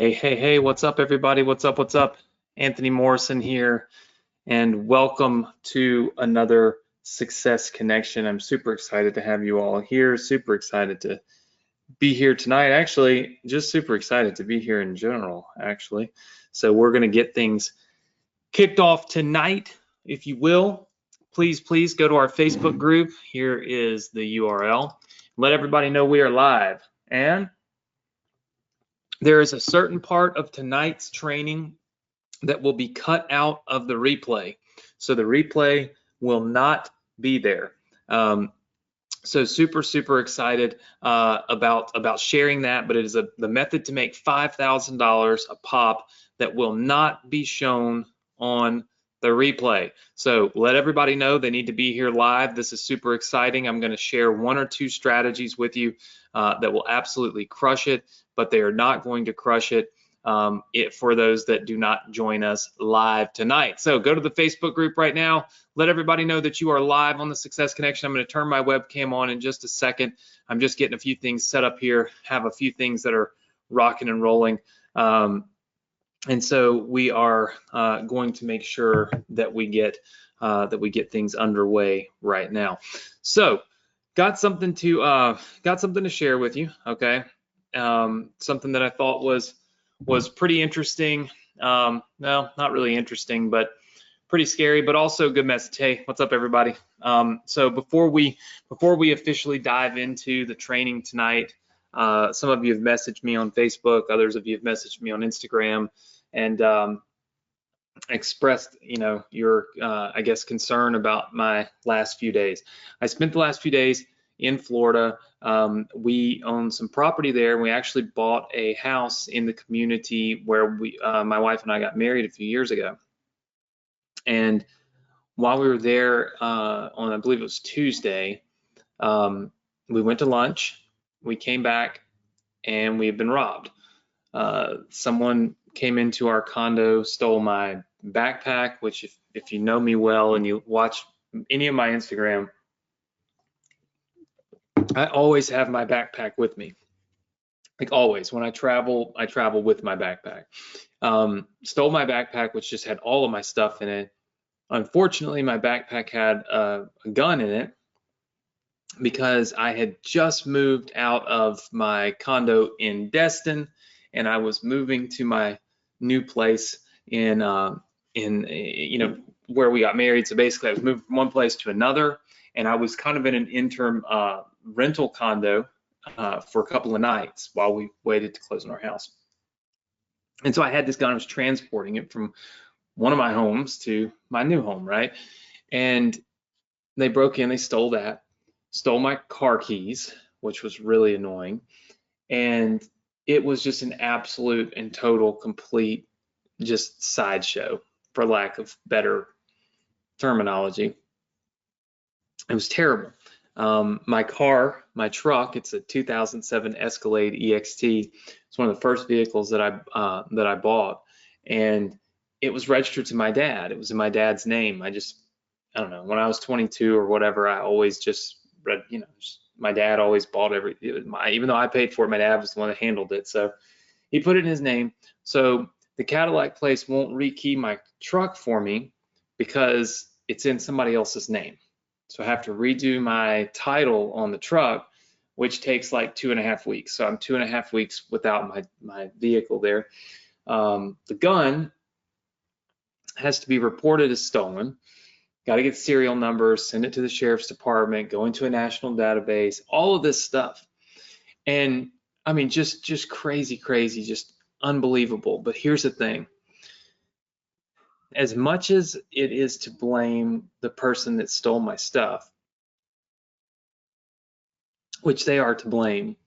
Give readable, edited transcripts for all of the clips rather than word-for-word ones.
Hey, what's up, everybody? What's up? Anthony Morrison here, and welcome to another Success Connection. I'm super excited to have you all here, super excited to be here tonight. Actually, just super excited to be here in general, actually. So we're going to get things kicked off tonight, if you will. Please go to our Facebook group. Here is the URL. Let everybody know we are live. And there is a certain part of tonight's training that will be cut out of the replay. So the replay will not be there. So super excited about sharing that, but it is the method to make $5,000 a pop that will not be shown on the replay. So let everybody know they need to be here live. This is super exciting. I'm going to share one or two strategies with you that will absolutely crush it, but they are not going to crush it for those that do not join us live tonight. So go to the Facebook group right now. Let everybody know that you are live on the Success Connection. I'm going to turn my webcam on in just a second. I'm just getting a few things set up here, have a few things that are rocking and rolling. And so we are going to make sure that we get things underway right now. So got something to share with you. Okay, something that I thought was pretty interesting. No, not really interesting, but pretty scary, but also a good message. Hey, what's up, everybody? So before we officially dive into the training tonight, some of you have messaged me on Facebook, others of you have messaged me on Instagram, and expressed, your I guess concern about my last few days. I spent the last few days in Florida. We own some property there. We actually bought a house in the community where my wife and I got married a few years ago. And while we were there on, I believe it was Tuesday, we went to lunch, we came back, and we had been robbed. Someone came into our condo, stole my backpack, which if you know me well and you watch any of my Instagram, I always have my backpack with me. Like always, when I travel with my backpack. Stole my backpack, which just had all of my stuff in it. Unfortunately, my backpack had a gun in it because I had just moved out of my condo in Destin, and I was moving to my new place in where we got married. So basically, I was moving from one place to another, and I was kind of in an interim rental condo for a couple of nights while we waited to close on our house. And so I had this gun. I was transporting it from one of my homes to my new home, right? And they broke in, they stole my car keys, which was really annoying. And it was just an absolute and total complete just sideshow, for lack of better terminology. It was terrible. My truck, it's a 2007 Escalade EXT. It's one of the first vehicles that I bought, and it was registered to my dad. It was in my dad's name. I don't know, when I was 22 or whatever, I always just read, my dad always bought even though I paid for it, my dad was the one that handled it. So he put it in his name. So the Cadillac place won't rekey my truck for me because it's in somebody else's name. So I have to redo my title on the truck, which takes like 2.5 weeks. So I'm 2.5 weeks without my vehicle there. The gun has to be reported as stolen. Got to get serial numbers, send it to the sheriff's department, go into a national database, all of this stuff. And I mean, just crazy, just unbelievable. But here's the thing. As much as it is to blame the person that stole my stuff, which they are to blame,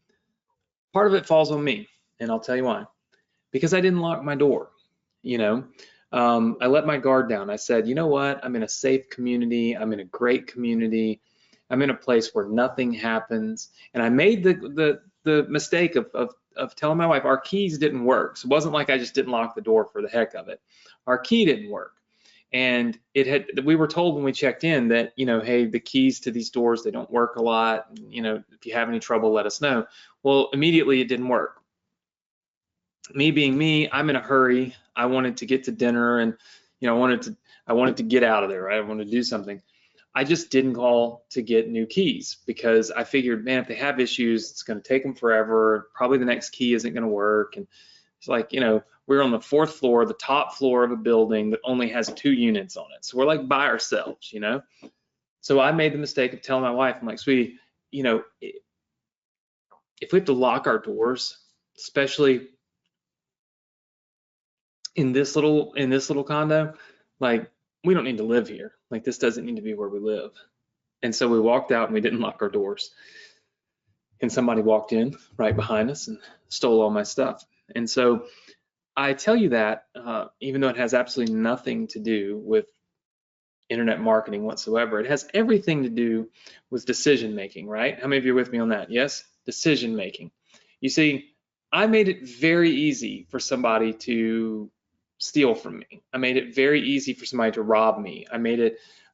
part of it falls on me, and I'll tell you why. Because I didn't lock my door, I let my guard down. I said, you know what? I'm in a safe community. I'm in a great community. I'm in a place where nothing happens. And I made the mistake of telling my wife our keys didn't work. So it wasn't like I just didn't lock the door for the heck of it. Our key didn't work. And we were told when we checked in that, hey, the keys to these doors, they don't work a lot. If you have any trouble, let us know. Well, immediately it didn't work. me being me, I'm in a hurry. I wanted to get to dinner, and I wanted to get out of there, right? I wanted to do something. I just didn't call to get new keys because I figured, man, if they have issues, it's going to take them forever. Probably the next key isn't going to work. And it's like, we're on the fourth floor, the top floor of a building that only has 2 units on it. So we're like by ourselves. So I made the mistake of telling my wife, I'm like, sweetie, if we have to lock our doors, especially in this little condo, like, we don't need to live here. Like, this doesn't need to be where we live. And so we walked out and we didn't lock our doors. And somebody walked in right behind us and stole all my stuff. And so I tell you that, even though it has absolutely nothing to do with internet marketing whatsoever, it has everything to do with decision making, right? How many of you are with me on that? Yes? Decision making. You see, I made it very easy for somebody to steal from me. I made it very easy for somebody to rob me. I made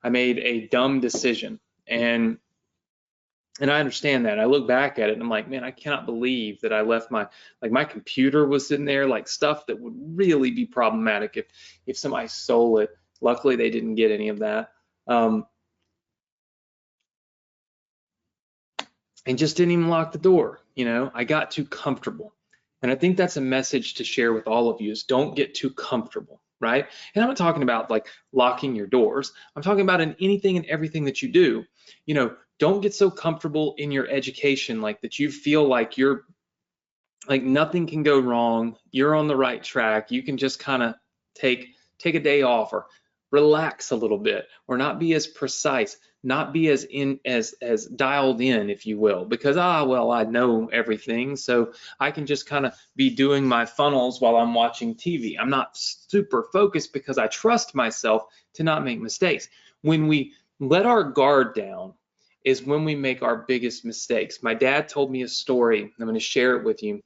a dumb decision. And I understand that. I look back at it and I'm like, man, I cannot believe that I left my computer was in there, like stuff that would really be problematic if somebody stole it. Luckily, they didn't get any of that. And just didn't even lock the door. I got too comfortable. And I think that's a message to share with all of you is don't get too comfortable, right? And I'm not talking about like locking your doors. I'm talking about in anything and everything that you do. Don't get so comfortable in your education like that you feel like you're like nothing can go wrong. You're on the right track. You can just kind of take a day off or relax a little bit or not be as precise, not be as dialed in, if you will, because well, I know everything, so I can just kind of be doing my funnels while I'm watching TV. I'm not super focused because I trust myself to not make mistakes. When we let our guard down is when we make our biggest mistakes. My dad told me a story. I'm going to share it with you.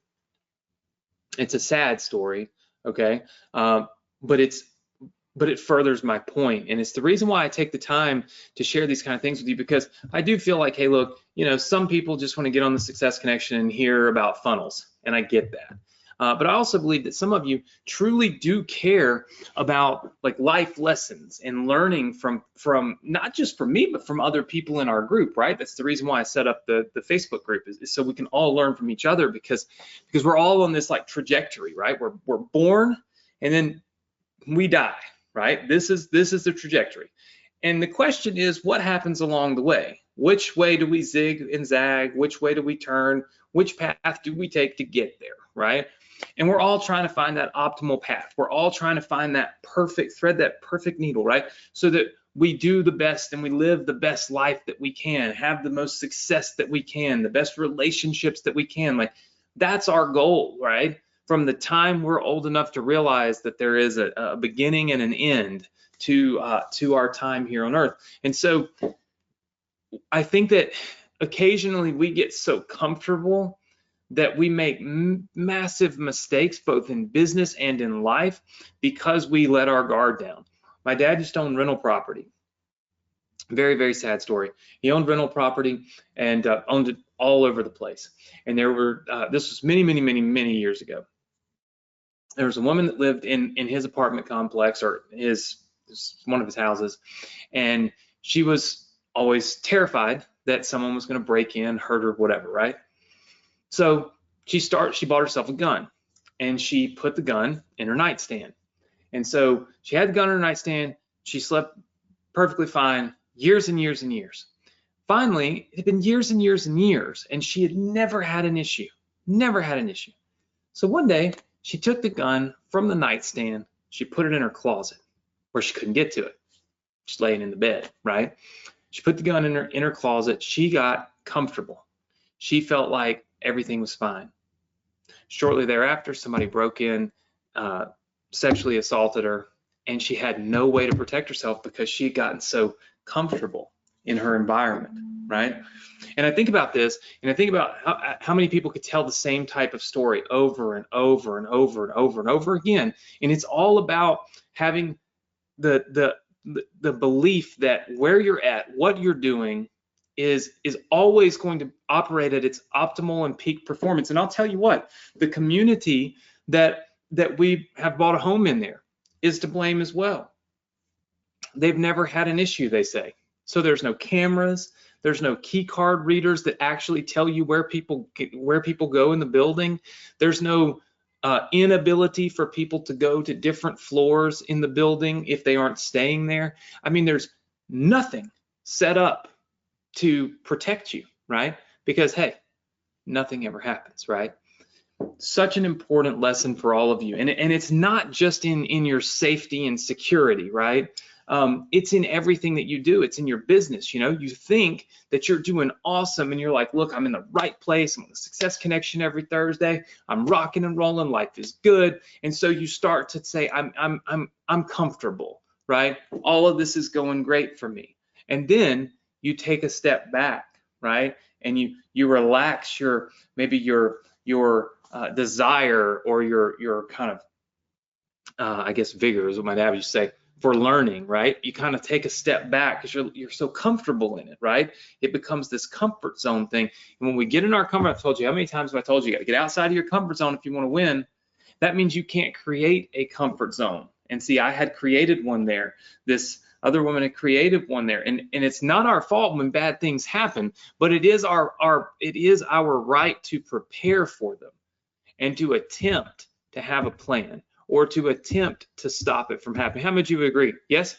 It's a sad story, okay? But it furthers my point. And it's the reason why I take the time to share these kind of things with you, because I do feel like, hey, look, some people just want to get on the Success Connection and hear about funnels, and I get that. But I also believe that some of you truly do care about like life lessons and learning from not just from me, but from other people in our group, right? That's the reason why I set up the Facebook group is so we can all learn from each other, because we're all on this like trajectory, right? We're born and then we die, right? This is the trajectory. And the question is, what happens along the way? Which way do we zig and zag? Which way do we turn? Which path do we take to get there, right? And we're all trying to find that optimal path. We're all trying to find that perfect thread, that perfect needle, right? So that we do the best and we live the best life that we can, have the most success that we can, the best relationships that we can. Like, that's our goal, right? From the time we're old enough to realize that there is a beginning and an end to our time here on earth. And so I think that occasionally we get so comfortable that we make massive mistakes both in business and in life because we let our guard down. My dad used to own rental property. Very, very sad story. He owned rental property and owned it all over the place. And there were, this was many, many, many, many years ago. There was a woman that lived in his apartment complex, or one of his houses, and she was always terrified that someone was going to break in, hurt her, whatever, right? So she bought herself a gun, and she put the gun in her nightstand. And so she had the gun in her nightstand. She slept perfectly fine, years and years and years. Finally, it had been years and years and years, and she had never had an issue, never had an issue. So one day, she took the gun from the nightstand, she put it in her closet where she couldn't get to it. She's laying in the bed, right? She put the gun in her closet. She got comfortable. She felt like everything was fine. Shortly thereafter, somebody broke in, sexually assaulted her, and she had no way to protect herself because she had gotten so comfortable in her environment, right? And I think about this, and I think about how many people could tell the same type of story over and over and over and over and over again. And it's all about having the belief that where you're at, what you're doing is always going to operate at its optimal and peak performance. And I'll tell you what, the community that we have bought a home in there is to blame as well. They've never had an issue, they say. So there's no cameras, there's no key card readers that actually tell you where people go in the building. There's no inability for people to go to different floors in the building if they aren't staying there. I mean, there's nothing set up to protect you, right? Because hey, nothing ever happens, right? Such an important lesson for all of you. And it's not just in your safety and security, right? It's in everything that you do. It's in your business. You know, you think that you're doing awesome and you're like, look, I'm in the right place. I'm on the Success Connection every Thursday. I'm rocking and rolling. Life is good. And so you start to say, I'm comfortable, right? All of this is going great for me. And then you take a step back, right? And you relax your desire or your kind of I guess vigor is what my dad used to say for learning, right? You kind of take a step back because you're so comfortable in it, right? It becomes this comfort zone thing. And when we get in our comfort, I've told you how many times have I told you, you got to get outside of your comfort zone if you want to win. That means you can't create a comfort zone. And see, I had created one there. This other woman had created one there, and it's not our fault when bad things happen, but it is our right to prepare for them and to attempt to have a plan or to attempt to stop it from happening. How many of you would agree? Yes?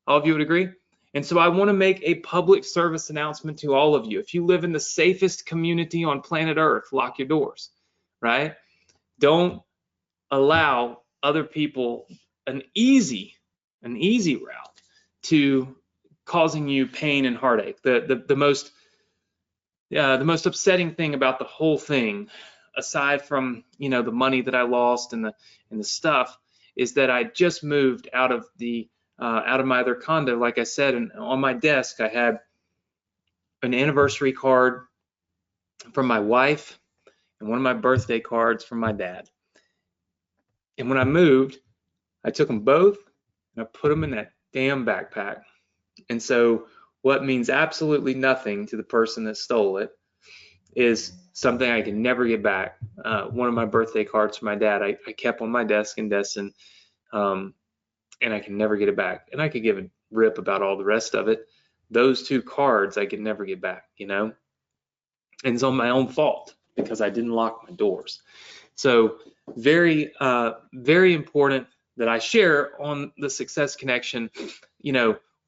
All of you would agree? And so I want to make a public service announcement to all of you. If you live in the safest community on planet Earth, lock your doors, right? Don't allow other people an easy route to causing you pain and heartache. The most upsetting thing about the whole thing, aside from the money that I lost and the stuff, is that I just moved out of my other condo, like I said, and on my desk I had an anniversary card from my wife and one of my birthday cards from my dad. And when I moved, I took them both and I put them in that damn backpack. And so what means absolutely nothing to the person that stole it is something I can never get back. One of my birthday cards from my dad, I kept on my desk in Destin, and I can never get it back. And I could give a rip about all the rest of it. Those two cards I could never get back, and it's on my own fault because I didn't lock my doors. So very, very important that I share on the Success Connection,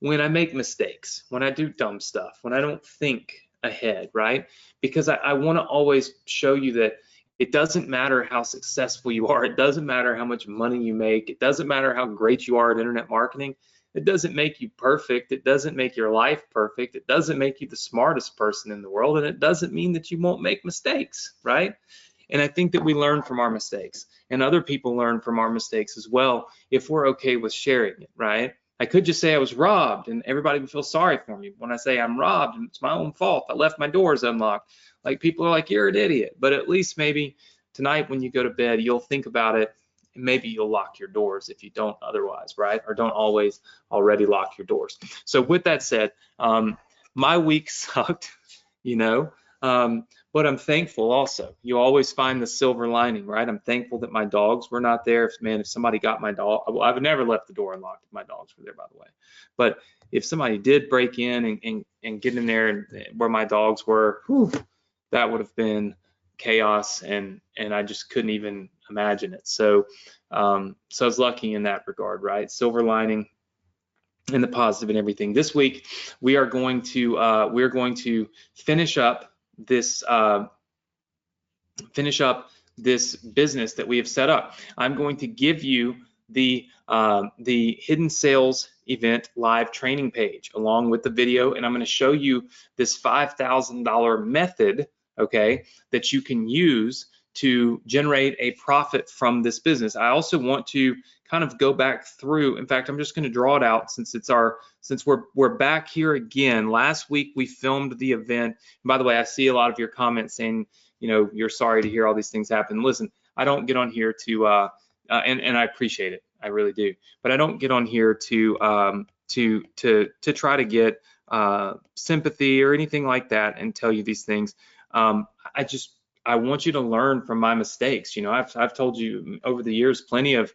when I make mistakes, when I do dumb stuff, when I don't think ahead, right? Because I want to always show you that it doesn't matter how successful you are. It doesn't matter how much money you make. It doesn't matter how great you are at internet marketing. It doesn't make you perfect. It doesn't make your life perfect. It doesn't make you the smartest person in the world. And it doesn't mean that you won't make mistakes, right? And I think that we learn from our mistakes, and other people learn from our mistakes as well if we're okay with sharing it, right? I could just say I was robbed and everybody would feel sorry for me. When I say I'm robbed and it's my own fault, I left my doors unlocked, like people are like, you're an idiot. But at least maybe tonight when you go to bed, you'll think about it and maybe you'll lock your doors if you don't otherwise, right? Or don't always already lock your doors. So with that said, my week sucked, but I'm thankful also. You always find the silver lining, right? I'm thankful that my dogs were not there. If somebody got my dog, well, I would never left the door unlocked if my dogs were there, by the way. But if somebody did break in and get in there and where my dogs were, that would have been chaos, and I just couldn't even imagine it. So I was lucky in that regard, right? Silver lining and the positive and everything. This week we are going to finish up this business that we have set up. I'm going to give you the hidden sales event live training page along with the video, and I'm going to show you this $5,000 method, okay, that you can use to generate a profit from this business. I also want to kind of go back through. In fact, I'm just going to draw it out since we're back here again. Last week we filmed the event. And by the way, I see a lot of your comments saying, you're sorry to hear all these things happen. Listen, I don't get on here to and I appreciate it. I really do. But I don't get on here to try to get sympathy or anything like that and tell you these things. I want you to learn from my mistakes. You know, I've told you over the years plenty of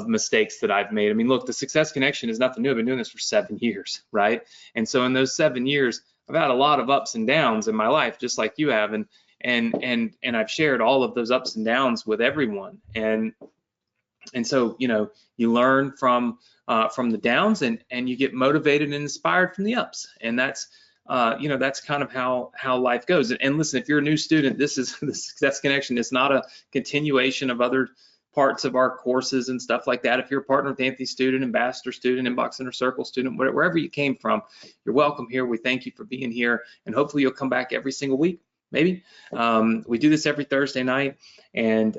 mistakes that I've made. I mean, look, the Success Connection is nothing new. I've been doing this for 7 years, right? And so in those 7 years, I've had a lot of ups and downs in my life, just like you have, and I've shared all of those ups and downs with everyone. And so, you know, you learn from the downs, and you get motivated and inspired from the ups. And that's you know, that's kind of how life goes. And listen, if you're a new student, this is the Success Connection. It's not a continuation of other parts of our courses and stuff like that. If you're a partner with Anthony student, ambassador student, inbox inner circle student, wherever you came from, you're welcome here. We thank you for being here, and hopefully you'll come back every single week. Maybe we do this every Thursday night, and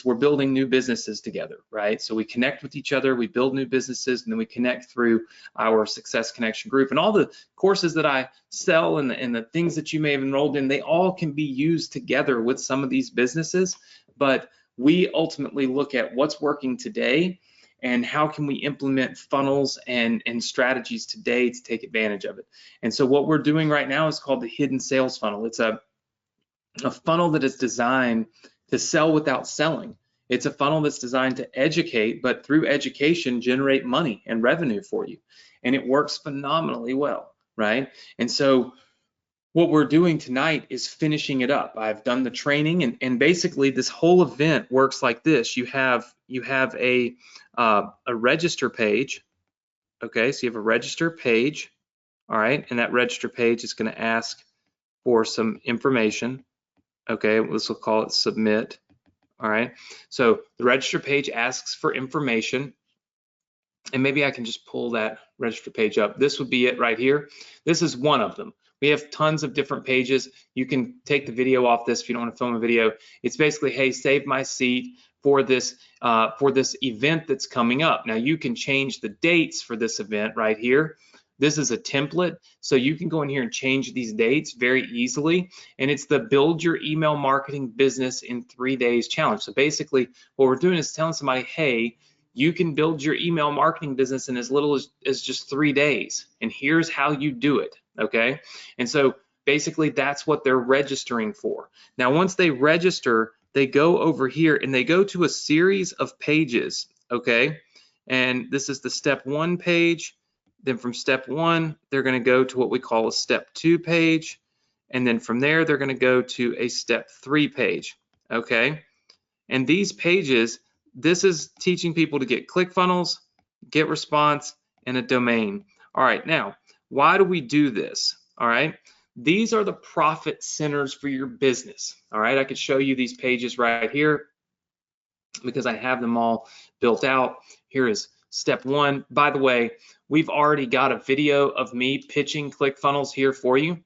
we're building new businesses together, right? So we connect with each other, we build new businesses, and then we connect through our Success Connection group. And all the courses that I sell and the things that you may have enrolled in, they all can be used together with some of these businesses. But we ultimately look at what's working today and how can we implement funnels and strategies today to take advantage of it. And so what we're doing right now is called the hidden sales funnel. It's a funnel that is designed to sell without selling. It's a funnel that's designed to educate, but through education, generate money and revenue for you. And it works phenomenally well, right? And so what we're doing tonight is finishing it up. I've done the training, and basically this whole event works like this. You have a register page, okay? So you have a register page, all right? And that register page is going to ask for some information, okay? This will call it submit, all right? So the register page asks for information, and maybe I can just pull that register page up. This would be it right here. This is one of them. We have tons of different pages. You can take the video off this if you don't want to film a video. It's basically, hey, save my seat for this event that's coming up. Now you can change the dates for this event right here. This is a template, so you can go in here and change these dates very easily. And it's the Build Your Email Marketing Business in 3 Days challenge. So basically, what we're doing is telling somebody, hey, you can build your email marketing business in as little as just 3 days. And here's how you do it, okay? And so basically that's what they're registering for. Now, once they register, they go over here and they go to a series of pages, okay? And this is the step 1 page. Then from step 1, they're gonna go to what we call a step 2 page. And then from there, they're gonna go to a step 3 page, okay? And these pages, this is teaching people to get ClickFunnels, get response, and a domain. All right, now, why do we do this? All right, these are the profit centers for your business. All right, I could show you these pages right here because I have them all built out. Here is step 1. By the way, we've already got a video of me pitching ClickFunnels here for you.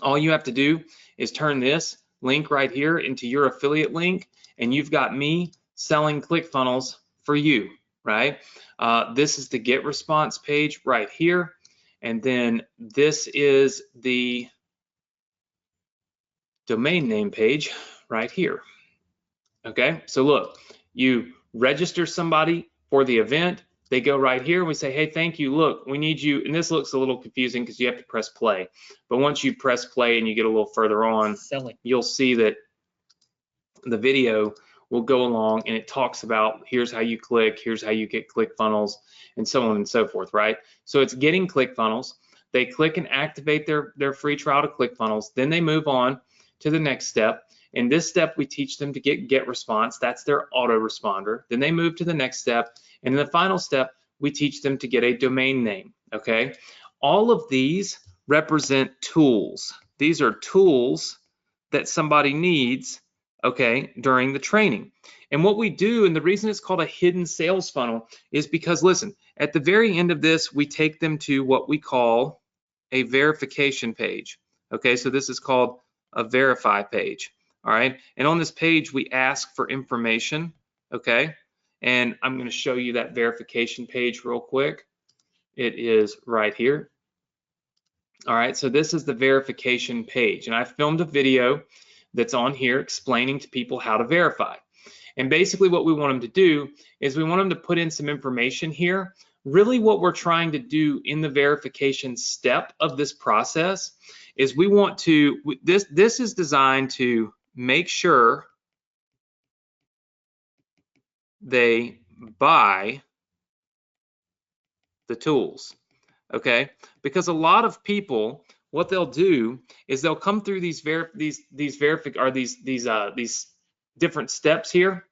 All you have to do is turn this link right here into your affiliate link, and you've got me selling ClickFunnels for you, right? This is the get response page right here. And then this is the domain name page right here. Okay, so look, you register somebody for the event, they go right here, and we say, hey, thank you, look, we need you, and this looks a little confusing because you have to press play. But once you press play and you get a little further on, you'll see that the video will go along and it talks about here's how you click, here's how you get ClickFunnels, and so on and so forth, right? So it's getting ClickFunnels. They click and activate their free trial to ClickFunnels. Then they move on to the next step. In this step, we teach them to get response. That's their autoresponder. Then they move to the next step. And in the final step, we teach them to get a domain name, okay? All of these represent tools. These are tools that somebody needs, okay, during the training. And what we do, and the reason it's called a hidden sales funnel, is because, listen, at the very end of this, we take them to what we call a verification page. Okay, so this is called a verify page. All right, and on this page, we ask for information. Okay, and I'm going to show you that verification page real quick. It is right here. All right, so this is the verification page, and I filmed a video that's on here explaining to people how to verify. And basically what we want them to do is we want them to put in some information here. Really what we're trying to do in the verification step of this process is we want to, this is designed to make sure they buy the tools, okay? Because a lot of people, what they'll do is they'll come through these different steps here.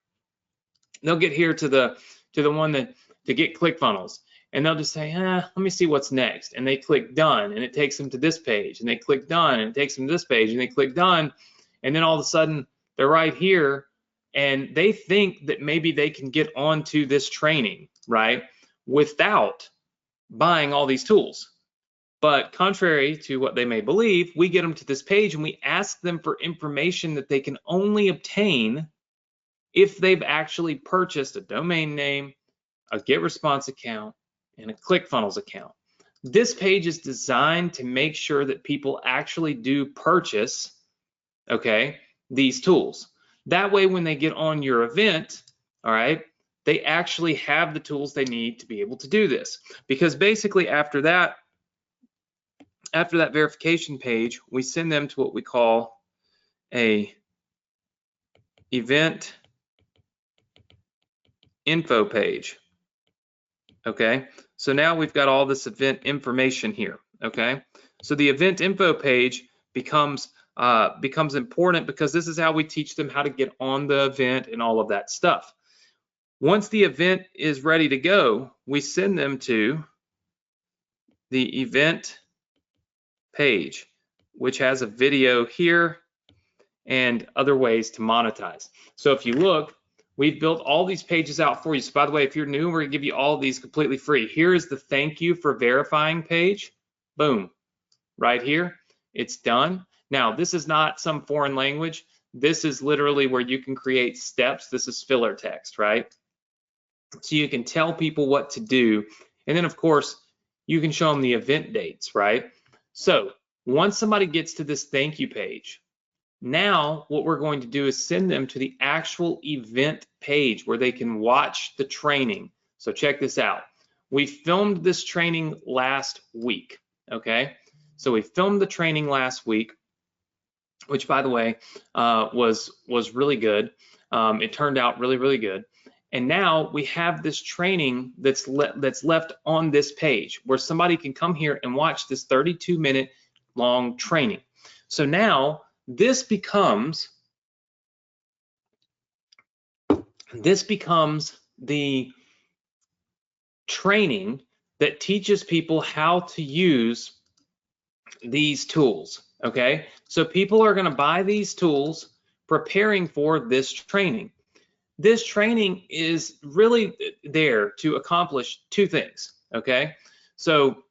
They'll get here to the one that to get ClickFunnels, and they'll just say, let me see what's next, and they click done, and it takes them to this page, and they click done, and it takes them to this page, and they click done, and then all of a sudden they're right here, and they think that maybe they can get onto this training, right, without buying all these tools. But contrary to what they may believe, we get them to this page and we ask them for information that they can only obtain if they've actually purchased a domain name, a GetResponse account, and a ClickFunnels account. This page is designed to make sure that people actually do purchase, okay, these tools. That way, when they get on your event, all right, they actually have the tools they need to be able to do this. Because basically after that verification page, we send them to what we call a event info page. Okay, so now we've got all this event information here. Okay, so the event info page becomes important because this is how we teach them how to get on the event and all of that stuff. Once the event is ready to go, we send them to the event page, which has a video here and other ways to monetize. So if you look, we've built all these pages out for you. So by the way, if you're new, we're gonna give you all of these completely free. Here is the thank you for verifying page. Boom, right here, it's done. Now, this is not some foreign language. This is literally where you can create steps. This is filler text, right? So you can tell people what to do. And then of course, you can show them the event dates, right? So once somebody gets to this thank you page, now what we're going to do is send them to the actual event page where they can watch the training. So check this out. We filmed this training last week, okay? So we filmed the training last week, which by the way, was really good. It turned out really, really good. And now we have this training that's left on this page where somebody can come here and watch this 32-minute long training. So now this becomes the training that teaches people how to use these tools, okay? So people are gonna buy these tools preparing for this training. This training is really there to accomplish two things, okay? So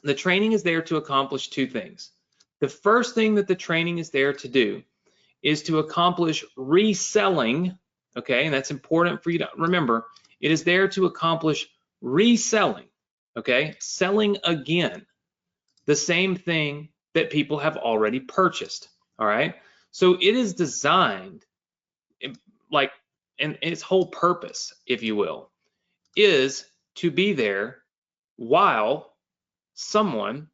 the training is there to accomplish two things. The first thing that the training is there to do is to accomplish reselling, okay? And that's important for you to remember. It is there to accomplish reselling, okay? Selling again, the same thing that people have already purchased, all right? So it is designed, like, and its whole purpose, if you will, is to be there while someone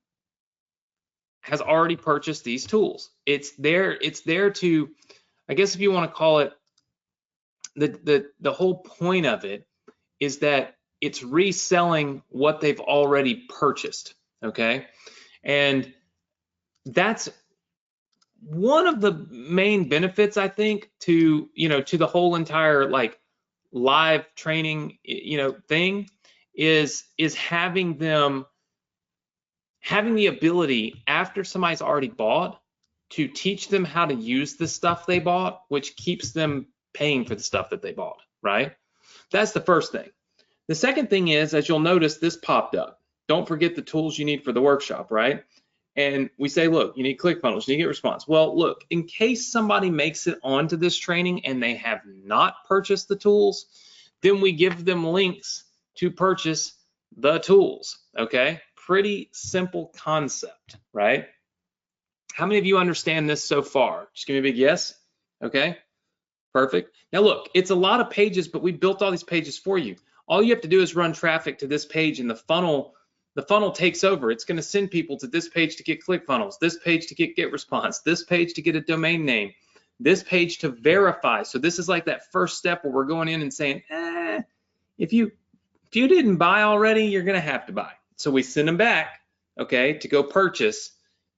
has already purchased these tools. It's there to, I guess if you want to call it, the whole point of it is that it's reselling what they've already purchased, okay? And that's one of the main benefits, I think, to, to the whole entire like live training, thing is having them having the ability after somebody's already bought to teach them how to use the stuff they bought, which keeps them paying for the stuff that they bought, right? That's the first thing. The second thing is, as you'll notice, this popped up. Don't forget the tools you need for the workshop, right? And we say, look, you need ClickFunnels, you need GetResponse. Well, look, in case somebody makes it onto this training and they have not purchased the tools, then we give them links to purchase the tools, okay? Pretty simple concept, right? How many of you understand this so far? Just give me a big yes, okay? Perfect. Now look, it's a lot of pages, but we built all these pages for you. All you have to do is run traffic to this page, and the funnel the funnel takes over. It's going to send people to this page to get ClickFunnels, this page to get GetResponse, this page to get a domain name, this page to verify. So this is like that first step where we're going in and saying, if you didn't buy already, you're going to have to buy. So we send them back, okay, to go purchase.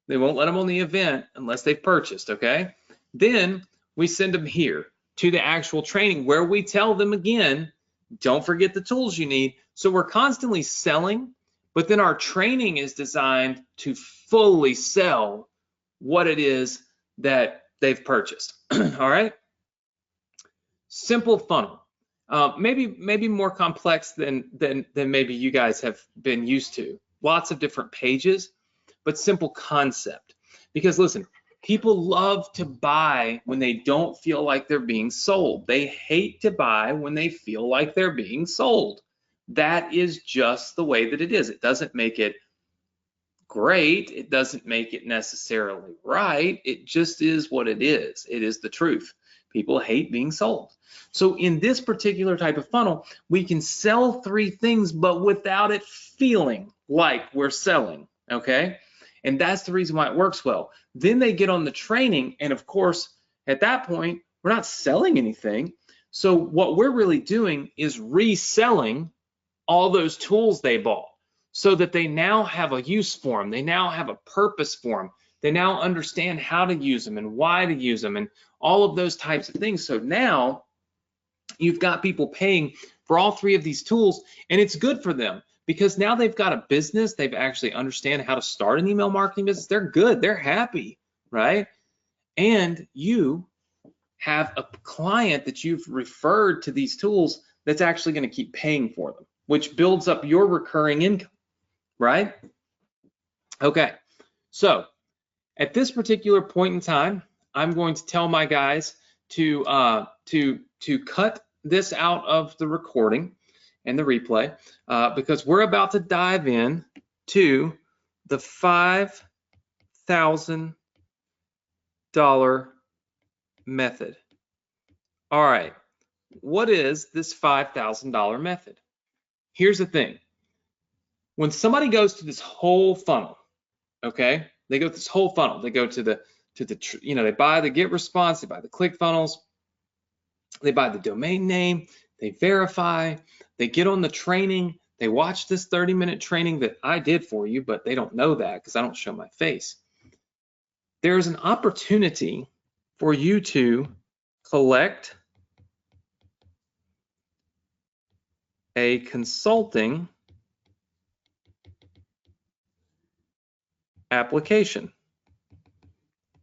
They won't let them on the event unless they've purchased, okay? Then we send them here to the actual training where we tell them again, don't forget the tools you need. So we're constantly selling, but then our training is designed to fully sell what it is that they've purchased. All right? Simple funnel. Maybe more complex than maybe you guys have been used to. Lots of different pages, but simple concept. Because listen, people love to buy when they don't feel like they're being sold. They hate to buy when they feel like they're being sold. That is just the way that it is. It doesn't make it great. It doesn't make it necessarily right. It just is what it is. It is the truth. People hate being sold. So in this particular type of funnel, we can sell 3 things, but without it feeling like we're selling, okay? And that's the reason why it works well. Then they get on the training, and of course, at that point, we're not selling anything. So what we're really doing is reselling all those tools they bought so that they now have a use for them. They now have a purpose for them. They now understand how to use them and why to use them and all of those types of things. So now you've got people paying for all 3 of these tools, and it's good for them because now they've got a business. They've actually understand how to start an email marketing business. They're good. They're happy, right? And you have a client that you've referred to these tools that's actually going to keep paying for them, which builds up your recurring income, right? Okay, so at this particular point in time, I'm going to tell my guys to cut this out of the recording and the replay because we're about to dive in to the $5,000 method. All right, what is this $5,000 method? Here's the thing. When somebody goes to this whole funnel, okay, they go to this whole funnel. They go to the they buy the GetResponse, they buy the ClickFunnels, they buy the domain name, they verify, they get on the training, they watch this 30-minute training that I did for you, but they don't know that because I don't show my face. There's an opportunity for you to collect a consulting application.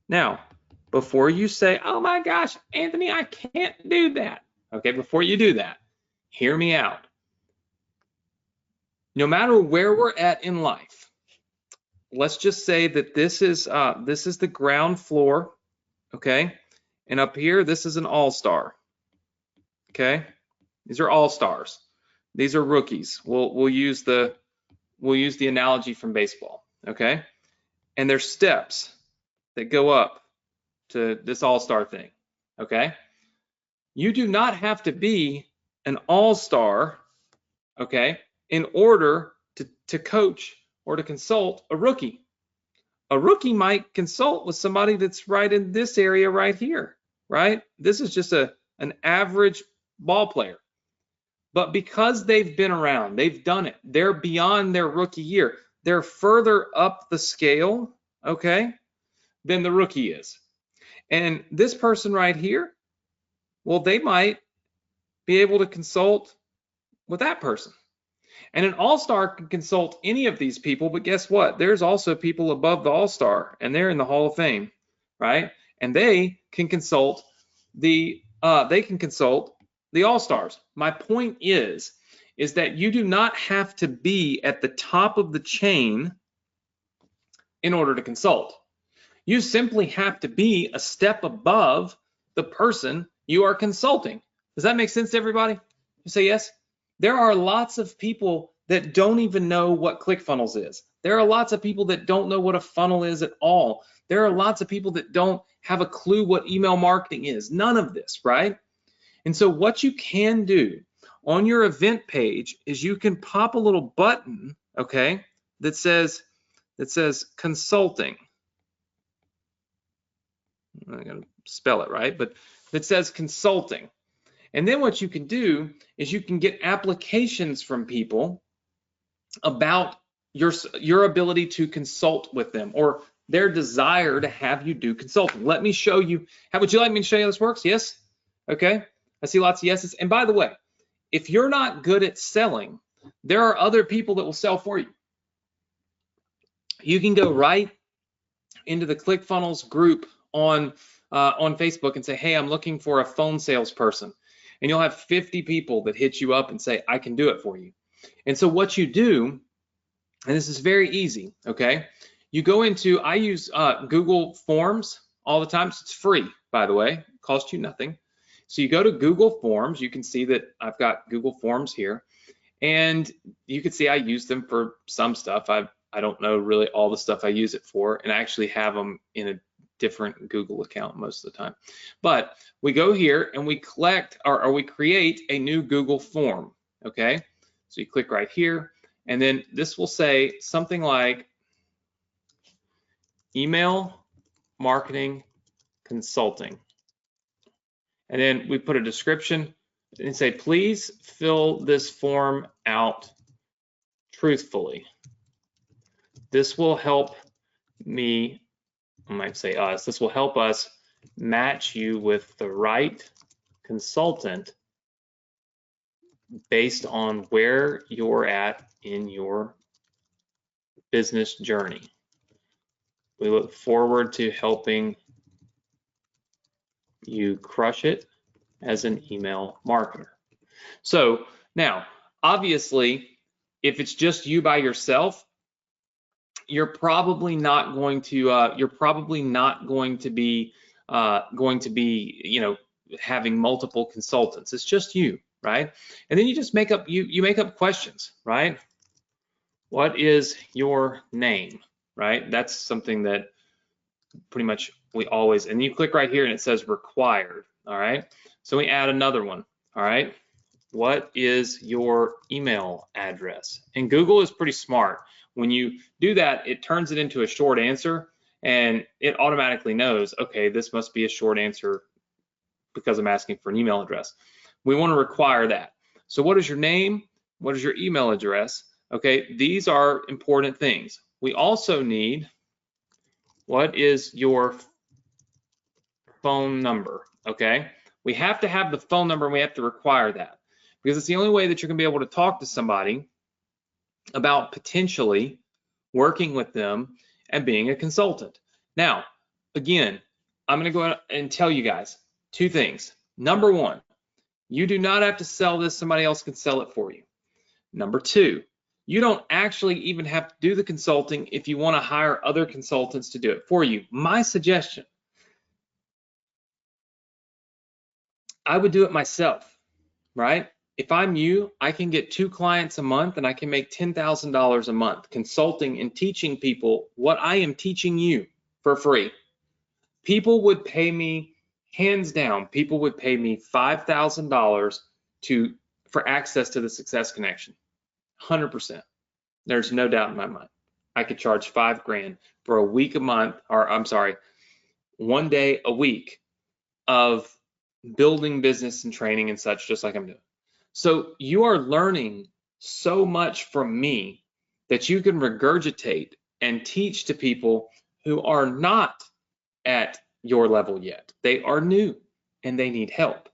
Now, before you say, oh my gosh, Anthony, I can't do that. Okay, before you do that, hear me out. No matter where we're at in life, let's just say that this is the ground floor, okay? And up here, this is an all-star, okay? These are all-stars. These are rookies. We'll use the analogy from baseball, okay? And there's steps that go up to this all-star thing, okay? You do not have to be an all-star, okay, in order to coach or to consult a rookie. A rookie might consult with somebody that's right in this area right here, right? This is just an average ball player. But because they've been around, they've done it, they're beyond their rookie year. They're further up the scale, okay, than the rookie is. And this person right here, well, they might be able to consult with that person. And an all-star can consult any of these people, but guess what? There's also people above the all-star, and they're in the Hall of Fame, right? And they can consult the all-stars. My point is that you do not have to be at the top of the chain in order to consult. You simply have to be a step above the person you are consulting. Does that make sense to everybody? You say yes? There are lots of people that don't even know what ClickFunnels is. There are lots of people that don't know what a funnel is at all. There are lots of people that don't have a clue what email marketing is. None of this, right? And so what you can do on your event page is you can pop a little button, okay, that says consulting. I'm going to spell it right, but that says consulting. And then what you can do is you can get applications from people about your ability to consult with them or their desire to have you do consulting. Let me show you. How would you like me to show you how this works? Yes? Okay. I see lots of yeses. And by the way, if you're not good at selling, there are other people that will sell for you. You can go right into the ClickFunnels group on Facebook and say, hey, I'm looking for a phone salesperson. And you'll have 50 people that hit you up and say, I can do it for you. And so what you do, and this is very easy, okay? You go into, I use Google Forms all the time. So it's free, by the way, it costs you nothing. So you go to Google Forms, you can see that I've got Google Forms here, and you can see I use them for some stuff. I don't know really all the stuff I use it for, and I actually have them in a different Google account most of the time. But we go here and we collect, or we create a new Google form, okay? So you click right here, and then this will say something like email marketing consulting. And then we put a description and say, please fill this form out truthfully. This will help me, I might say us, this will help us match you with the right consultant based on where you're at in your business journey. We look forward to helping you crush it as an email marketer. So now, obviously, if it's just you by yourself, you're probably not going to be having multiple consultants. It's just you, right? And then you just make up questions, right? What is your name, right? That's something that pretty much we always, and you click right here and it says required, all right? So we add another one, all right? What is your email address? And Google is pretty smart. When you do that, it turns it into a short answer and it automatically knows, okay, this must be a short answer because I'm asking for an email address. We want to require that. So what is your name? What is your email address? Okay, these are important things. We also need, what is your phone number? Okay, we have to have the phone number and we have to require that because it's the only way that you're going to be able to talk to somebody about potentially working with them and being a consultant. Now, again, I'm going to go and tell you guys two things. Number one, you do not have to sell this. Somebody else can sell it for you. Number two, you don't actually even have to do the consulting if you want to hire other consultants to do it for you. My suggestion, I would do it myself, right? If I'm you, I can get 2 clients a month and I can make $10,000 a month consulting and teaching people what I am teaching you for free. People would pay me, hands down, people would pay me $5,000 for access to the Success Connection. 100%. There's no doubt in my mind. I could charge $5,000 for a week a month, or I'm sorry, 1 day a week of building business and training and such, just like I'm doing. So you are learning so much from me that you can regurgitate and teach to people who are not at your level yet. They are new and they need help.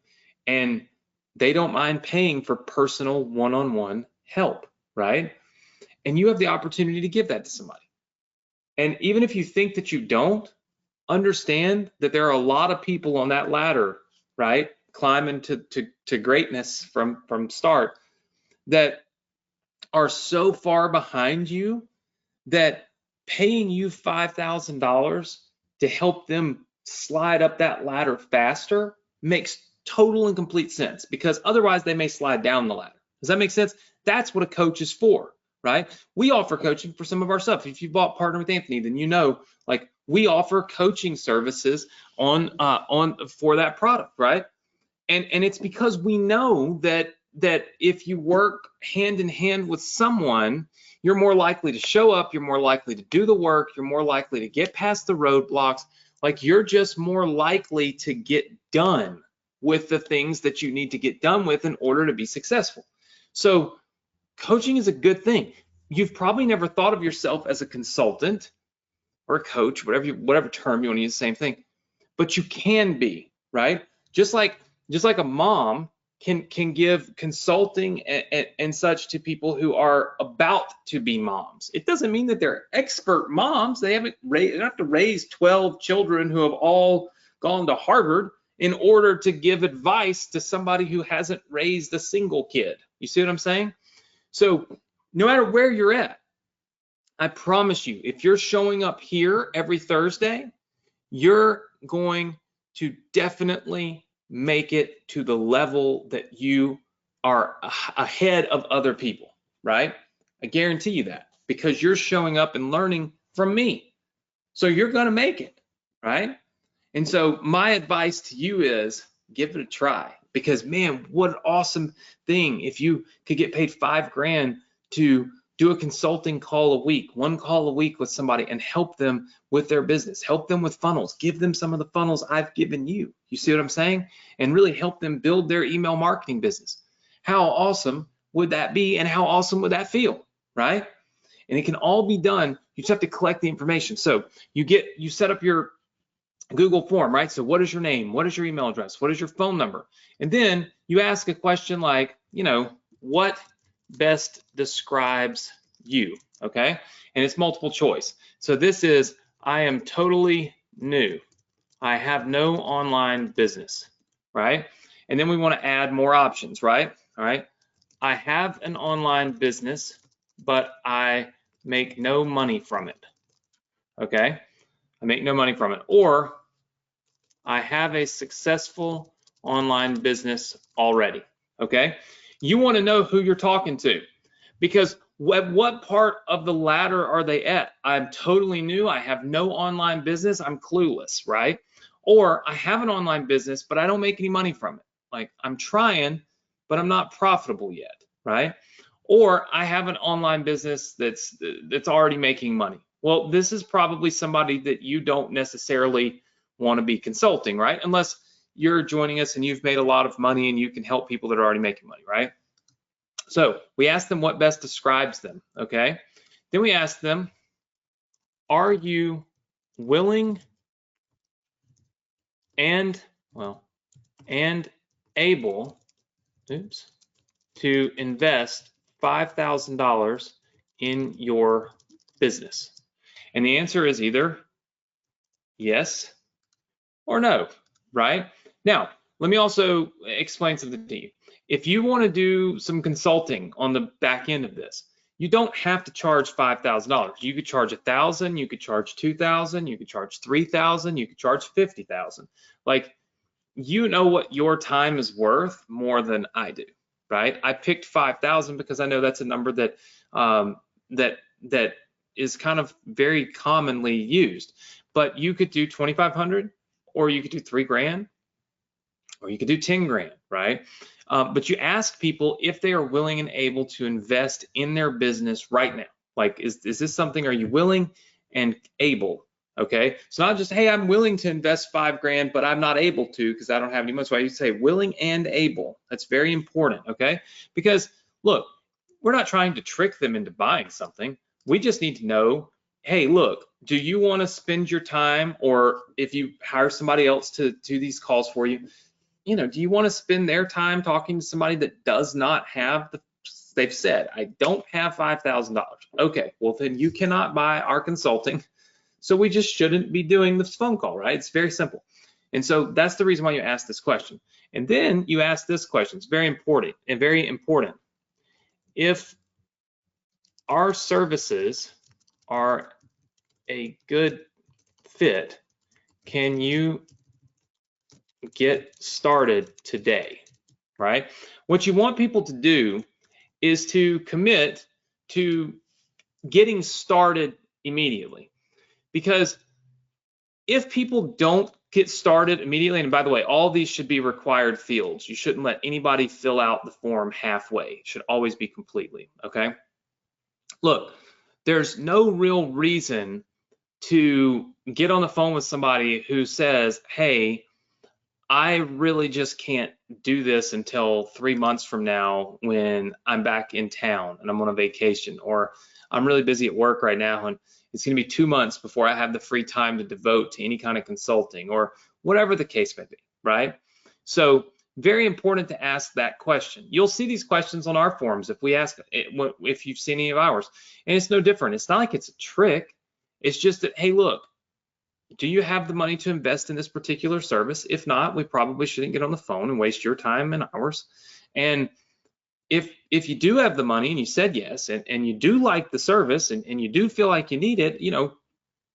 And they don't mind paying for personal one-on-one help, right? And you have the opportunity to give that to somebody. And even if you think that you don't, understand that there are a lot of people on that ladder, right? Climbing to greatness from start that are so far behind you that paying you $5,000 to help them slide up that ladder faster makes total and complete sense, because otherwise they may slide down the ladder. Does that make sense? That's what a coach is for, right? We offer coaching for some of our stuff. If you've bought Partner with Anthony, then you know, like, we offer coaching services on for that product, right? And it's because we know that if you work hand in hand with someone, you're more likely to show up, you're more likely to do the work, you're more likely to get past the roadblocks. Like, you're just more likely to get done with the things that you need to get done with in order to be successful. So coaching is a good thing. You've probably never thought of yourself as a consultant or a coach, whatever term you want to use, the same thing, but you can be, right? Just like a mom can give consulting and such to people who are about to be moms. It doesn't mean that they're expert moms. They don't have to raise 12 children who have all gone to Harvard in order to give advice to somebody who hasn't raised a single kid. You see what I'm saying? So no matter where you're at, I promise you, if you're showing up here every Thursday, you're going to definitely make it to the level that you are ahead of other people, right? I guarantee you that, because you're showing up and learning from me. So you're going to make it, right? And so my advice to you is give it a try, because man, what an awesome thing if you could get paid $5,000 to do a consulting call a week, one call a week with somebody, and help them with their business, help them with funnels, give them some of the funnels I've given you. You see what I'm saying? And really help them build their email marketing business. How awesome would that be? And how awesome would that feel, right? And it can all be done. You just have to collect the information. So you set up your Google form, right? So what is your name? What is your email address? What is your phone number? And then you ask a question like, what best describes you, okay? And it's multiple choice. So this is, I am totally new. I have no online business, right? And then we want to add more options, right? All right. I have an online business, but I make no money from it, okay? I make no money from it. Or I have a successful online business already, okay? You want to know who you're talking to, because what part of the ladder are they at? I'm totally new. I have no online business. I'm clueless, right? Or I have an online business, but I don't make any money from it. Like, I'm trying, but I'm not profitable yet, right? Or I have an online business that's already making money. Well, this is probably somebody that you don't necessarily want to be consulting, right? Unless you're joining us and you've made a lot of money and you can help people that are already making money, right? So we ask them what best describes them, okay? Then we ask them, are you willing and able, to invest $5,000 in your business? And the answer is either yes or no, right? Now, let me also explain something to you. If you want to do some consulting on the back end of this, you don't have to charge $5,000. You could charge $1,000, you could charge $2,000, you could charge $3,000, you could charge $50,000. Like, you know what your time is worth more than I do, right? I picked 5,000 because I know that's a number that that is kind of very commonly used. But you could do 2,500, or you could do $3,000, or you could do 10 grand, right? But you ask people if they are willing and able to invest in their business right now. Like, is this something, are you willing and able? Okay, so not just, hey, I'm willing to invest $5,000, but I'm not able to because I don't have any money. So I say willing and able. That's very important, okay? Because look, we're not trying to trick them into buying something. We just need to know, hey, look, do you want to spend your time, or if you hire somebody else to do these calls for you, do you want to spend their time talking to somebody that does not have they've said, I don't have $5,000. Okay, well then you cannot buy our consulting. So we just shouldn't be doing this phone call, right? It's very simple. And so that's the reason why you ask this question. And then you ask this question. It's very important and very important. If our services are a good fit, can you get started today, right? What you want people to do is to commit to getting started immediately. Because if people don't get started immediately, and by the way, all these should be required fields. You shouldn't let anybody fill out the form halfway. It should always be completely, okay? Look, there's no real reason to get on the phone with somebody who says, hey, I really just can't do this until 3 months from now when I'm back in town and I'm on a vacation, or I'm really busy at work right now and it's going to be 2 months before I have the free time to devote to any kind of consulting, or whatever the case may be, right? So very important to ask that question. You'll see these questions on our forums if we ask, if you've seen any of ours, and it's no different. It's not like it's a trick. It's just that, hey, look, do you have the money to invest in this particular service? If not, we probably shouldn't get on the phone and waste your time and ours. And if you do have the money and you said yes, and you do like the service and you do feel like you need it, you know,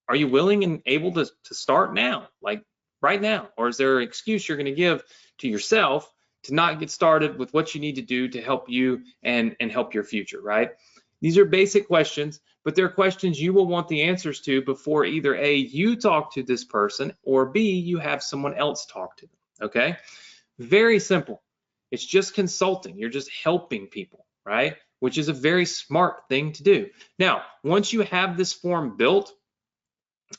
are you willing and able to start now, like right now? Or is there an excuse you're going to give to yourself to not get started with what you need to do to help you and help your future, right? These are basic questions, but they're questions you will want the answers to before either A, you talk to this person, or B, you have someone else talk to them, okay? Very simple. It's just consulting. You're just helping people, right? Which is a very smart thing to do. Now, once you have this form built,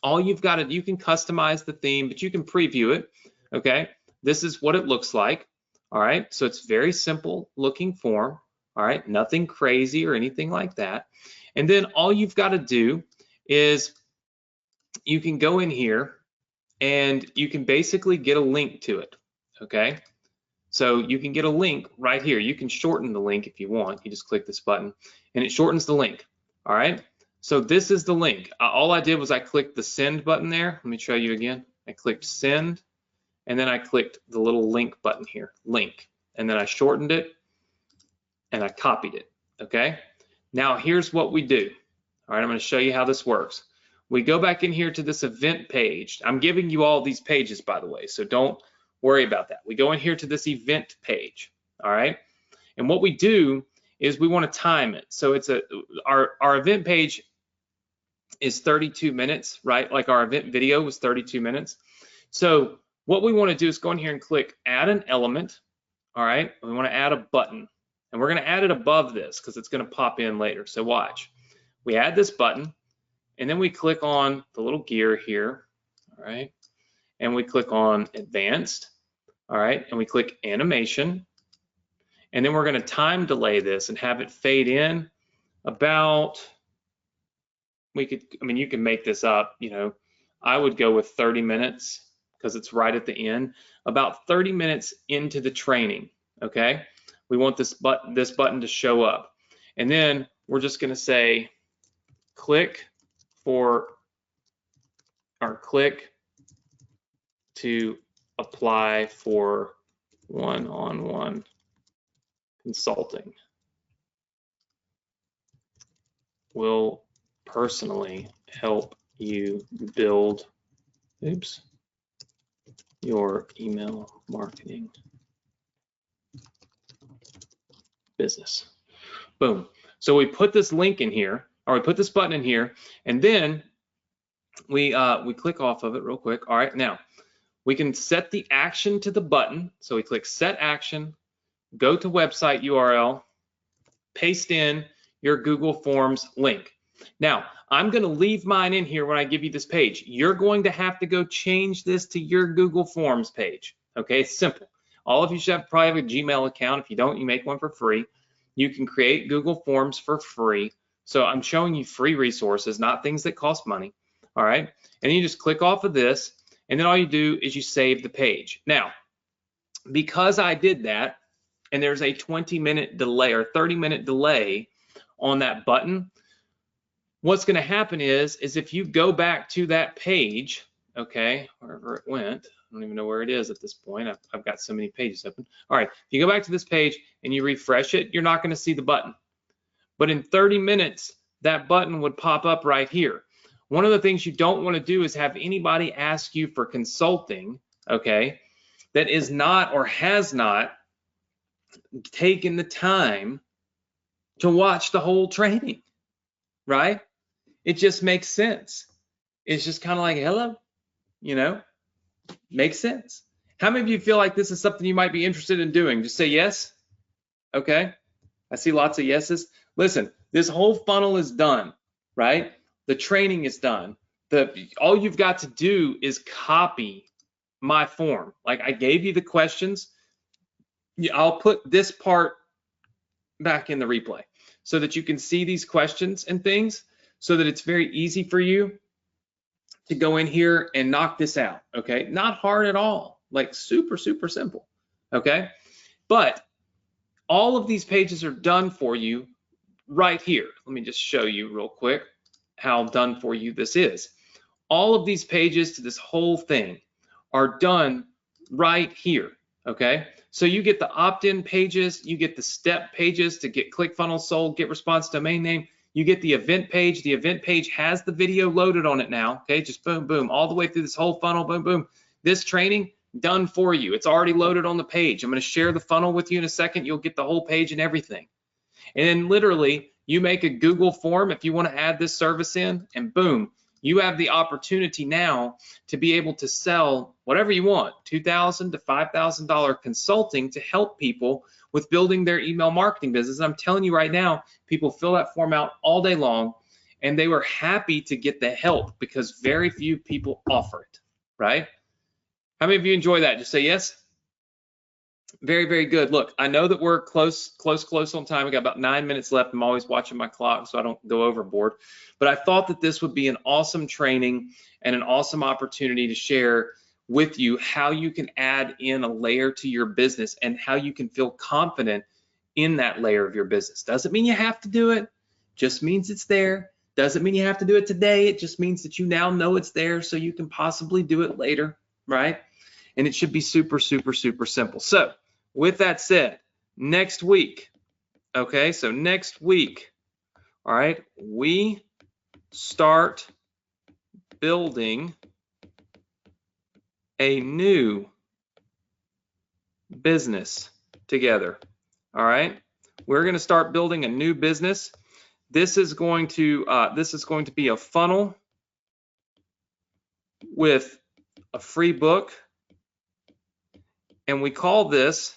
all you've got to, you can customize the theme, but you can preview it, okay? This is what it looks like, all right? So it's very simple looking form, all right? Nothing crazy or anything like that. And then all you've got to do is you can go in here and you can basically get a link to it, okay? So you can get a link right here. You can shorten the link if you want. You just click this button and it shortens the link, all right? So this is the link. All I did was I clicked the send button there. Let me show you again. I clicked send, and then I clicked the little link button here, link, and then I shortened it and I copied it, okay? Now here's what we do. All right, I'm going to show you how this works. We go back in here to this event page. I'm giving you all these pages, by the way, so don't worry about that. We go in here to this event page, all right? And what we do is we want to time it. So it's our event page is 32 minutes, right? Like our event video was 32 minutes. So what we want to do is go in here and click add an element, all right? We want to add a button, and we're going to add it above this because it's going to pop in later. So watch. We add this button, and then we click on the little gear here, all right? And we click on advanced, all right? And we click animation, and then we're going to time delay this and have it fade in about, you can make this up, you know, I would go with 30 minutes because it's right at the end, about 30 minutes into the training, okay? We want this button to show up. And then we're just going to say click to apply for one-on-one consulting. Will personally help you build, your email marketing business. Boom. So we put this link in here, or we put this button in here, and then we click off of it real quick. All right, now we can set the action to the button. So we click set action, go to website URL, paste in your Google Forms link. Now, I'm going to leave mine in here when I give you this page. You're going to have to go change this to your Google Forms page. Okay, it's simple. All of you should probably have a Gmail account. If you don't, you make one for free. You can create Google Forms for free. So I'm showing you free resources, not things that cost money. All right, and you just click off of this, and then all you do is you save the page. Now, because I did that, and there's a 20-minute delay or 30-minute delay on that button, what's going to happen is if you go back to that page, okay, wherever it went, I don't even know where it is at this point. I've got so many pages open. All right, if you go back to this page and you refresh it, you're not going to see the button. But in 30 minutes, that button would pop up right here. One of the things you don't want to do is have anybody ask you for consulting, okay, that is not or has not taken the time to watch the whole training, right? It just makes sense. It's just kind of like, hello, you know, makes sense. How many of you feel like this is something you might be interested in doing? Just say yes. Okay. I see lots of yeses. Listen, This whole funnel is done, right? The training is done. All you've got to do is copy my form. Like I gave you the questions. I'll put this part back in the replay so that you can see these questions and things so that it's very easy for you to go in here and knock this out, okay? Not hard at all, like super, super simple, okay? But all of these pages are done for you right here. Let me just show you real quick how done for you this is. All of these pages to this whole thing are done right here, okay? So you get the opt-in pages, you get the step pages to get ClickFunnels sold, get response domain name, you get the event page. The event page has the video loaded on it now, okay? Just boom, boom, all the way through this whole funnel, boom, boom. This training done for you. It's already loaded on the page. I'm gonna share the funnel with you in a second. You'll get the whole page and everything. And then literally, you make a Google form if you wanna add this service in, and boom, you have the opportunity now to be able to sell whatever you want, $2,000 to $5,000 consulting to help people with building their email marketing business. And I'm telling you right now, people fill that form out all day long and they were happy to get the help because very few people offer it, right? How many of you enjoy that? Just say yes. Very, very good. Look, I know that we're close on time. We got about 9 minutes left. I'm always watching my clock so I don't go overboard. But I thought that this would be an awesome training and an awesome opportunity to share with you how you can add in a layer to your business and how you can feel confident in that layer of your business. Doesn't mean you have to do it, just means it's there. Doesn't mean you have to do it today. It just means that you now know it's there so you can possibly do it later, right? And it should be super, super, super simple. So with that said, next week, okay, so next week, all right, we start building a new business together, all right? We're gonna start building a new business. This is going to be a funnel with a free book, and we call this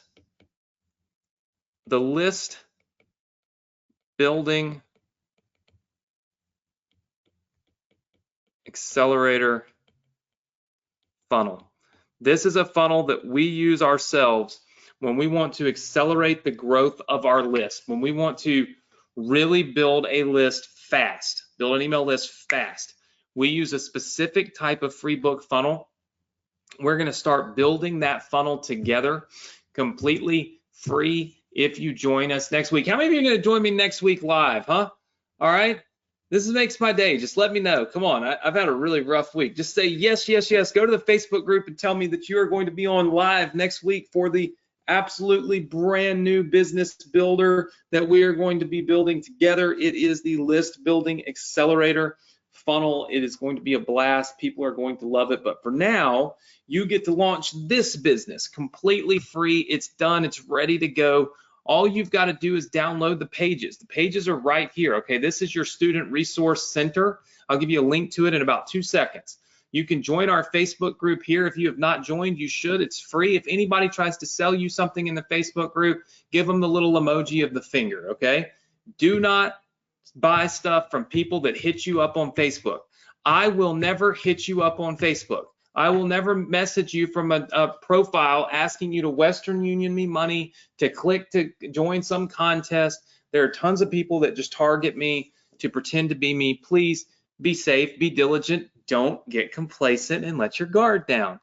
the list building accelerator funnel. This is a funnel that we use ourselves when we want to accelerate the growth of our list, when we want to really build a list fast, build an email list fast. We use a specific type of free book funnel. We're going to start building that funnel together completely free if you join us next week. How many of you are going to join me next week live, huh? All right. This makes my day. Just let me know. Come on. I've had a really rough week. Just say yes, yes, yes. Go to the Facebook group and tell me that you are going to be on live next week for the absolutely brand new business builder that we are going to be building together. It is the list building accelerator funnel. It is going to be a blast. People are going to love it. But for now, you get to launch this business completely free. It's done. It's ready to go. All you've got to do is download the pages. The pages are right here, okay? This is your Student Resource Center. I'll give you a link to it in about 2 seconds. You can join our Facebook group here. If you have not joined, you should. It's free. If anybody tries to sell you something in the Facebook group, give them the little emoji of the finger, okay? Do not buy stuff from people that hit you up on Facebook. I will never hit you up on Facebook. I will never message you from a profile asking you to Western Union me money to click to join some contest. There are tons of people that just target me to pretend to be me. Please be safe, be diligent, don't get complacent and let your guard down.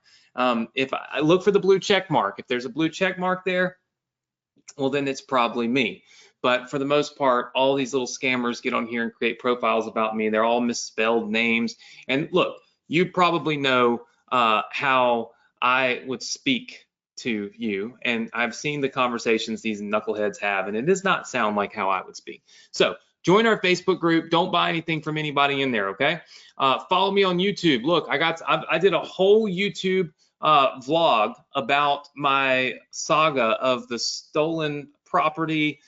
If I look for the blue check mark, if there's a blue check mark there, well, then it's probably me. But for the most part, all these little scammers get on here and create profiles about me. They're all misspelled names. And look, you probably know how I would speak to you, and I've seen the conversations these knuckleheads have, and it does not sound like how I would speak. So join our Facebook group. Don't buy anything from anybody in there, okay? Follow me on YouTube. Look, I did a whole YouTube vlog about my saga of the stolen property,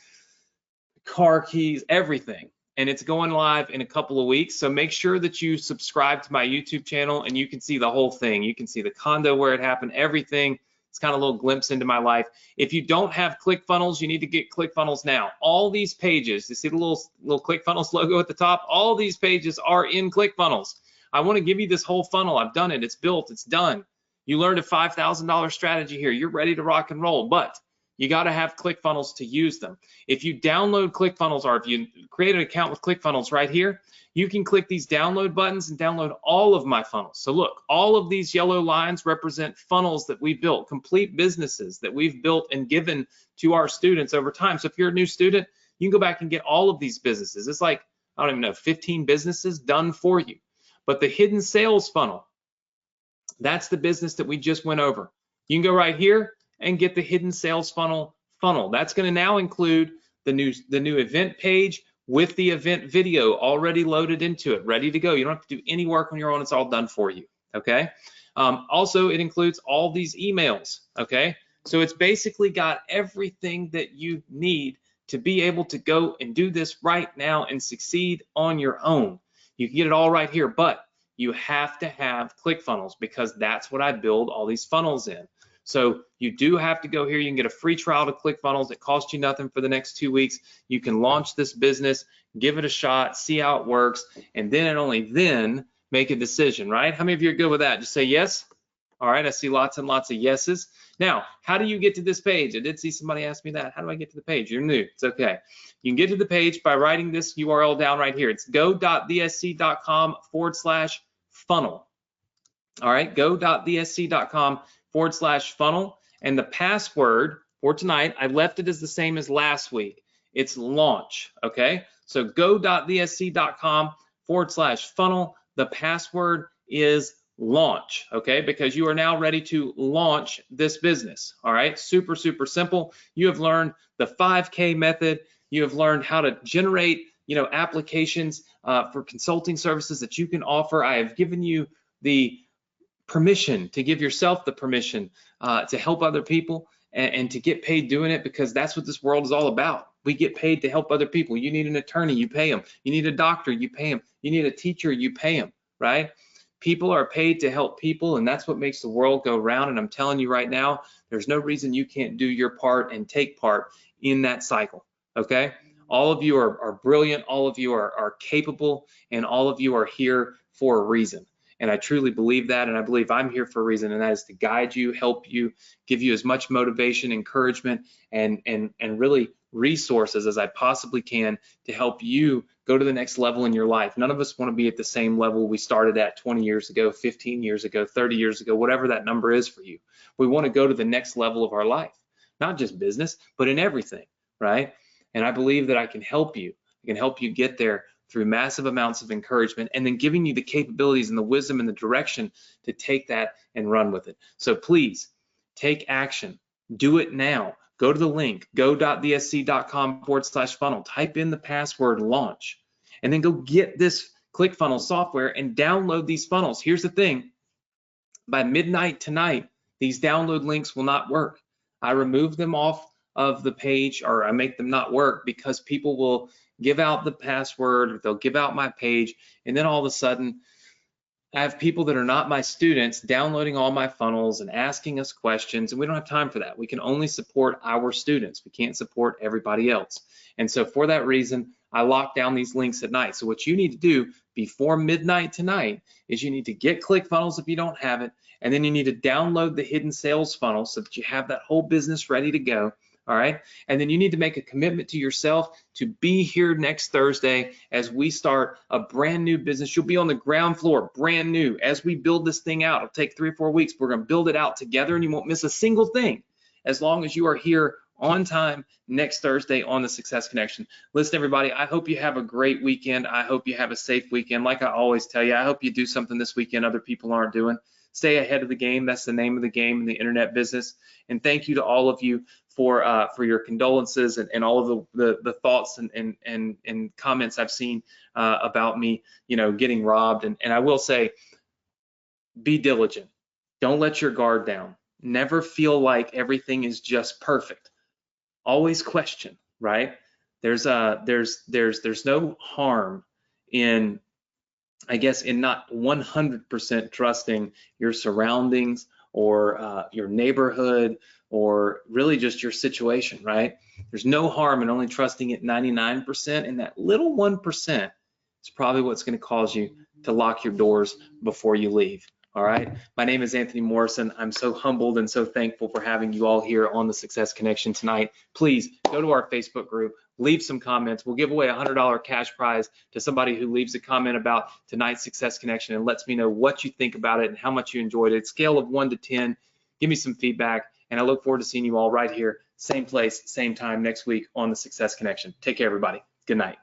car keys, everything. And it's going live in a couple of weeks. So make sure that you subscribe to my YouTube channel and you can see the whole thing. You can see the condo where it happened, everything. It's kind of a little glimpse into my life. If you don't have ClickFunnels, you need to get ClickFunnels now. All these pages, you see the little ClickFunnels logo at the top? All these pages are in ClickFunnels. I want to give you this whole funnel. I've done it. It's built. It's done. You learned a $5,000 strategy here. You're ready to rock and roll, but you got to have ClickFunnels to use them. If you download ClickFunnels, or if you create an account with ClickFunnels right here, you can click these download buttons and download all of my funnels. So look, all of these yellow lines represent funnels that we built, complete businesses that we've built and given to our students over time. So if you're a new student, you can go back and get all of these businesses. It's like, I don't even know, 15 businesses done for you. But the hidden sales funnel, that's the business that we just went over. You can go right here and get the hidden sales funnel. That's going to now include the new event page with the event video already loaded into it, ready to go. You don't have to do any work on your own. It's all done for you, okay? Also, it includes all these emails, okay? So it's basically got everything that you need to be able to go and do this right now and succeed on your own. You can get it all right here, but you have to have ClickFunnels because that's what I build all these funnels in. So you do have to go here. You can get a free trial to ClickFunnels. It costs you nothing for the next 2 weeks. You can launch this business, give it a shot, see how it works, and then and only then make a decision, right? How many of you are good with that? Just say yes. All right, I see lots and lots of yeses. Now, how do you get to this page? I did see somebody ask me that. How do I get to the page? You're new. It's okay. You can get to the page by writing this URL down right here. It's go.thsc.com/funnel. All right, go.thsc.com/funnel. And the password for tonight, I left it as the same as last week. It's launch, okay? So go.thsc.com/funnel. The password is launch, okay? Because you are now ready to launch this business, all right? Super, super simple. You have learned the 5K method. You have learned how to generate, applications for consulting services that you can offer. I have given you the permission to give yourself the permission to help other people and to get paid doing it, because that's what this world is all about. We get paid to help other people. You need an attorney, you pay them. You need a doctor, you pay them. You need a teacher, you pay them, right? People are paid to help people, and that's what makes the world go round. And I'm telling you right now, there's no reason you can't do your part and take part in that cycle, okay? All of you are brilliant, all of you are capable, and all of you are here for a reason. And I truly believe that, and I believe I'm here for a reason, and that is to guide you, help you, give you as much motivation, encouragement, and really resources as I possibly can to help you go to the next level in your life. None of us want to be at the same level we started at 20 years ago, 15 years ago, 30 years ago, whatever that number is for you. We want to go to the next level of our life, not just business, but in everything, right? And I believe that I can help you. I can help you get there through massive amounts of encouragement, and then giving you the capabilities and the wisdom and the direction to take that and run with it. So please take action. Do it now. Go to the link, go.thsc.com/funnel. Type in the password launch, and then go get this ClickFunnels software and download these funnels. Here's the thing. By midnight tonight, these download links will not work. I remove them off of the page, or I make them not work, because people will give out the password, or they'll give out my page, and then all of a sudden I have people that are not my students downloading all my funnels and asking us questions, and we don't have time for that. We can only support our students. We can't support everybody else. And so for that reason, I lock down these links at night. So what you need to do before midnight tonight is you need to get ClickFunnels if you don't have it, and then you need to download the hidden sales funnel so that you have that whole business ready to go. All right, and then you need to make a commitment to yourself to be here next Thursday as we start a brand new business. You'll be on the ground floor, brand new. As we build this thing out, it'll take 3 or 4 weeks. We're going to build it out together, and you won't miss a single thing as long as you are here on time next Thursday on the Success Connection. Listen, everybody, I hope you have a great weekend. I hope you have a safe weekend. Like I always tell you, I hope you do something this weekend other people aren't doing. Stay ahead of the game. That's the name of the game in the internet business. And thank you to all of you for your condolences and all of the thoughts and comments I've seen about me, getting robbed. And I will say, be diligent. Don't let your guard down. Never feel like everything is just perfect. Always question, right? There's no harm in, I guess, in not 100% trusting your surroundings or your neighborhood, or really just your situation, right? There's no harm in only trusting it 99%, and that little 1% is probably what's going to cause you to lock your doors before you leave. All right. My name is Anthony Morrison. I'm so humbled and so thankful for having you all here on the Success Connection tonight. Please go to our Facebook group, leave some comments. We'll give away a $100 cash prize to somebody who leaves a comment about tonight's Success Connection and lets me know what you think about it and how much you enjoyed it. Scale of 1 to 10. Give me some feedback, and I look forward to seeing you all right here, same place, same time next week on the Success Connection. Take care, everybody. Good night.